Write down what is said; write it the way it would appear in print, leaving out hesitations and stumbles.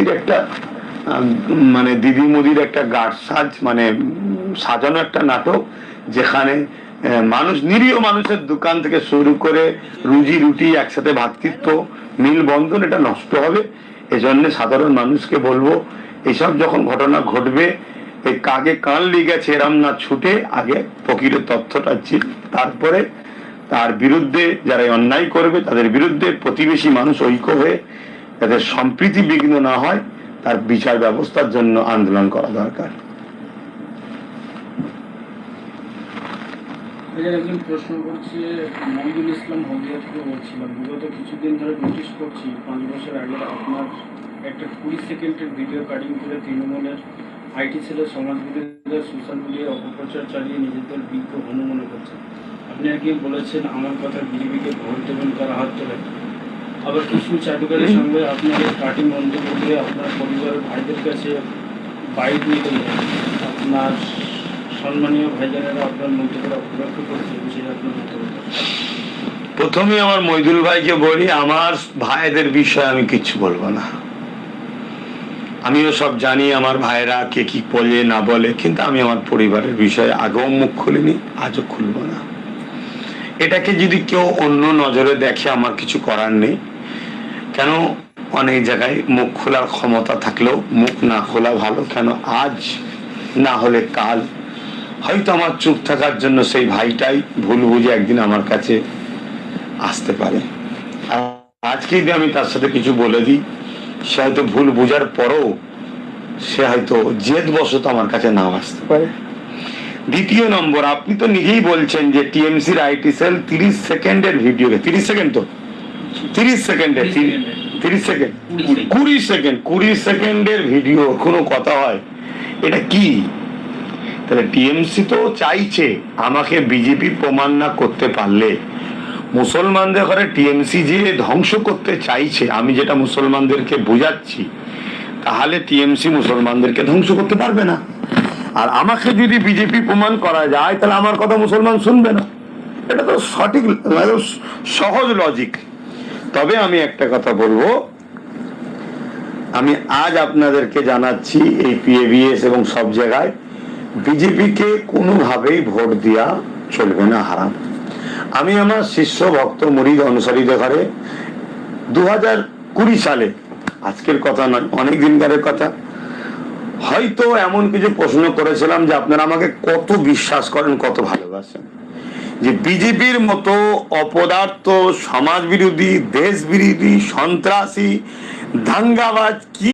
টিএমসির একটা মানে দিদি মোদির একটা গাঢ় সাজ, মানে সাজানো একটা নাটক, যেখানে মানুষ, নিরীহ মানুষের দোকান থেকে শুরু করে রুজি রুটি একসাথে ভ্রাতৃত্ব মিল বন্ধন এটা নষ্ট হবে। এজন্য সাধারণ মানুষকে বলবো, এইসব যখন ঘটনা ঘটবে, এই কাকে কান লিগেছে এরম না ছুটে আগে প্রকৃত তথ্যটা তারপরে তার বিরুদ্ধে যারা অন্যায় করবে তাদের বিরুদ্ধে প্রতিবেশী মানুষ ঐক্য হয়ে যাতে সম্প্রীতি বিঘ্ন না হয় তার বিচার ব্যবস্থার জন্য আন্দোলন করা দরকার। একজন প্রশ্ন করছে, মহিদুল ইসলাম হলদিয়া থেকে বলছিলাম, বিগত কিছুদিন ধরে নোটিশ করছি 5 বছর আগে আপনার একটা 20 সেকেন্ডের ভিডিও কাটিং করে তৃণমূলের আইটি সেলের সমাজবিরোধীরা সোশ্যাল মিডিয়ায় অপপ্রচার চালিয়ে নিজেদের বিজ্ঞ হনু মনে করছেন। আপনি একদিন বলেছেন আমার কথা বিজেপিকে ভোট দেবেন তারা হাত তোলেন। আবার কিছু চাটুকারের সঙ্গে আপনার এই কাটিং মন্তব্য দিয়ে আপনার পরিবারের ভাইদের কাছে বাইক নিয়ে গেলেন। আপনার সম্মানীয় ভাইজানেরা আপনার মন্তব্যটা অপব্যাখ্যা করেছে, বিষয়ে আপনার মন্তব্য। প্রথমে আমার মইদুল ভাইকে বলি, আমার ভাইদের বিষয়ে আমি কিছু বলবো না। আমিও সব জানি আমার ভাইরা কে কি বলে না বলে, কিন্তু আমি আমার পরিবারের বিষয়ে আগেও মুখ খুলিনি, আজও খুলব না। এটাকে যদি কেউ অন্য নজরে দেখে আমার কিছু করার নেই। কেন, অনেক জায়গায় মুখ খোলার ক্ষমতা থাকলেও মুখ না খোলা ভালো। কেন, আজ না হলে কাল হয়তো আমার চুপ থাকার জন্য সেই ভাইটাই ভুল বুঝে একদিন আমার কাছে আসতে পারে। আর আজকে যদি আমি তার সাথে কিছু বলে দিই, সে হয়তো ভুল বোঝার পরও সে হয়তো জেদ বশত আমার কাছে নাও আসতে পারে। দ্বিতীয় নম্বর, আপনি তো নিজেই বলছেন যে টিএমসির আইটি সেল 30 সেকেন্ডের ভিডিও, 30 সেকেন্ড তো 30 সেকেন্ডের 30 সেকেন্ড 20 সেকেন্ডের ভিডিও কোনো কথা হয়? এটা কি? তাহলে টিএমসি তো চাইছে আমাকে বিজেপি প্রমাণ না করতে পারলে, মুসলমানদের ঘরে টিএমসি যে ধ্বংস করতে চাইছে, আমি যেটা মুসলমানদেরকে বোঝাচ্ছি, তাহলে টিএমসি মুসলমানদেরকে ধ্বংস করতে পারবে না। আর আমাকে যদি বিজেপি প্রমাণ করা যায় তাহলে আমার কথা মুসলমান শুনবে না। এটা তো সঠিক সহজ লজিক। তবে আমি একটা কথা বলবো, আমি আজ আপনাদেরকে জানাচ্ছি এই পিএভিএস এবং সব জায়গায় বিজেপিকে কোনোভাবেই ভোট দেওয়া চলবে না, হারাম। আমি আমার শিষ্য ভক্ত মুরিদ অনুসারীদের ঘরে 2020 সালে, আজকের কথা নয়, অনেক দিনকারের কথা, হয়তো এমন কিছু প্রশ্ন করেছিলাম যে আপনারা আমাকে কত বিশ্বাস করেন, কত ভালোবাসেন, যে বিজেপির মতো অপদার্থ, সমাজ বিরোধী, দেশ বিরোধী, সন্ত্রাসী, দাঙ্গাবাজ কি